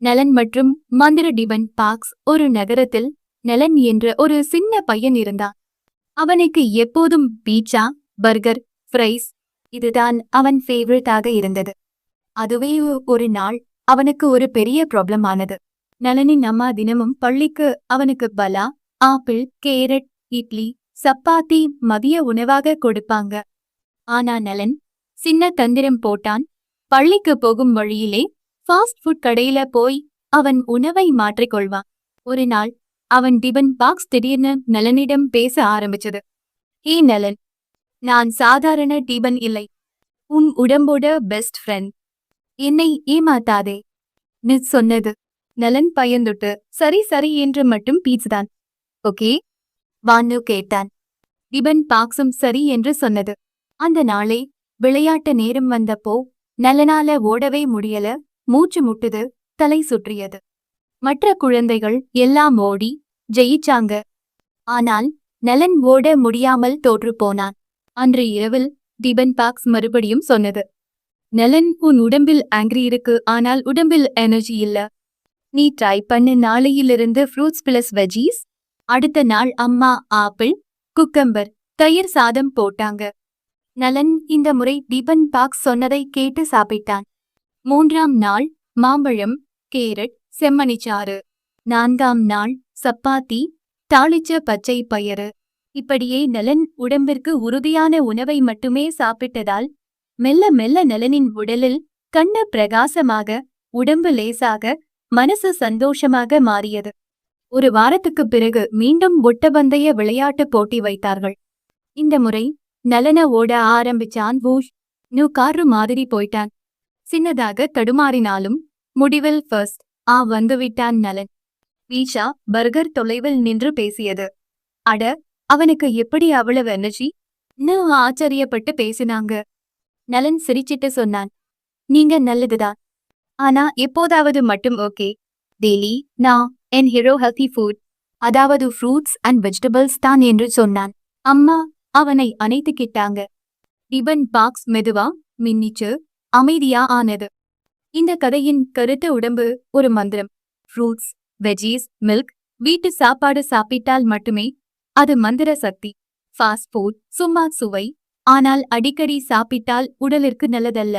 நலன் மற்றும் மந்திர டிபன் பார்க்ஸ். ஒரு நகரத்தில் நலன் என்ற ஒரு சின்ன பையன் இருந்தான். அவனுக்கு எப்போதும் பீட்சா, பர்கர், ஃப்ரைஸ் இதுதான் அவன் ஃபேவரட்டாக இருந்தது. அதுவே ஒரு நாள் அவனுக்கு ஒரு பெரிய ப்ராப்ளம் ஆனது. நலனின் அம்மா தினமும் பள்ளிக்கு அவனுக்கு பலா, ஆப்பிள், கேரட், இட்லி, சப்பாத்தி மதிய உணவாக கொடுப்பாங்க. ஆனா நலன் சின்ன தந்திரம் போட்டான். பள்ளிக்கு போகும் வழியிலே ஃபாஸ்ட் ஃபுட் கடையில போய் அவன் உணவை மாற்றிக்கொள்வான். ஒரு நாள் அவன் டிபன் பாக்ஸ் திடீர்னு நலனிடம் பேச ஆரம்பிச்சது. ஏ நலன், நான் சாதாரண டிபன் இல்லை, உன் உடம்போட பெஸ்ட் ஃப்ரெண்ட். என்னை ஏமாத்தாதே ன்னு சொன்னது. நலன் பயந்துட்டு சரி சரி என்று மட்டும் பீச்சுதான். ஓகே வான்னு கேட்டான். டிபன் பாக்ஸும் சரி என்று சொன்னது. அந்த நாளே விளையாட்டு நேரம் வந்தப்போ நலனால ஓடவே முடியல. மூச்சு முட்டுது, தலை சுற்றியது. மற்ற குழந்தைகள் எல்லாம் ஓடி ஜெயிச்சாங்க. ஆனால் நலன் ஓட முடியாமல் தோற்று போனான். அன்று இரவில் டிபன் பாக்ஸ் மறுபடியும் சொன்னது. நலன், உன் உடம்பில் ஆங்கிரி இருக்கு, ஆனால் உடம்பில் எனர்ஜி இல்ல. நீ ட்ரை பண்ணு, நாளையிலிருந்து ஃப்ரூட்ஸ் பிளஸ் வெஜீஸ். அடுத்த நாள் அம்மா ஆப்பிள், குக்கம்பர், தயிர் சாதம் போட்டாங்க. நலன் இந்த முறை டிபன் பாக்ஸ் சொன்னதை கேட்டு சாப்பிட்டான். 3ஆம் நாள் மாம்பழம், கேரட், செம்மணிச்சாறு. 4ஆம் நாள் சப்பாத்தி, தாளிச்ச பச்சை பயறு. இப்படியே நலன் உடம்பிற்கு உறுதியான உணவை மட்டுமே சாப்பிட்டதால் மெல்ல மெல்ல நலனின் உடலில் கண்ணு பிரகாசமாக, உடம்பு லேசாக, மனசு சந்தோஷமாக மாறியது. ஒரு வாரத்துக்குப் பிறகு மீண்டும் ஒட்டப்பந்தய விளையாட்டு போட்டி வைத்தார்கள். இந்த முறை நலன ஓட ஆரம்பிச்சான். வூஷ் நூ காரு மாதிரி போயிட்டான். சின்னதாக தடுமாறினாலும் முடிவில் ஃபர்ஸ்ட் வந்துவிட்டான் நலன். பீட்சா, பர்கர் தொலைவில் நின்று பேசியது. அட, அவனுக்கு எப்படி அவ்வளவு எனர்ஜி ன்னு ஆச்சரியப்பட்டு பேசினாங்க. நலன் சிரிச்சிட்டு சொன்னான், நீங்க நல்லதுதான், ஆனா எப்போதாவது மட்டும் ஓகே. டெய்லி நான் என் ஹீரோ ஹெல்தி ஃபுட், அதாவது ஃப்ரூட்ஸ் அண்ட் வெஜிடபிள்ஸ் தான் என்று சொன்னான். அம்மா அவனை அணைத்துக்கிட்டாங்க. டிபன் பாக்ஸ் மெதுவா மின்னிச்சு அமைதியா ஆனது. இந்த கதையின் கருத்து உடம்பு ஒரு மந்திரம். ஃப்ரூட்ஸ், வெஜீஸ், மில்க், வீட்டு சாப்பாடு சாப்பிட்டால் மட்டுமே அது மந்திர சக்தி. ஃபாஸ்ட் ஃபுட் சும்மா சுவை, ஆனால் அடிக்கடி சாப்பிட்டால் உடலிற்கு நல்லதல்ல.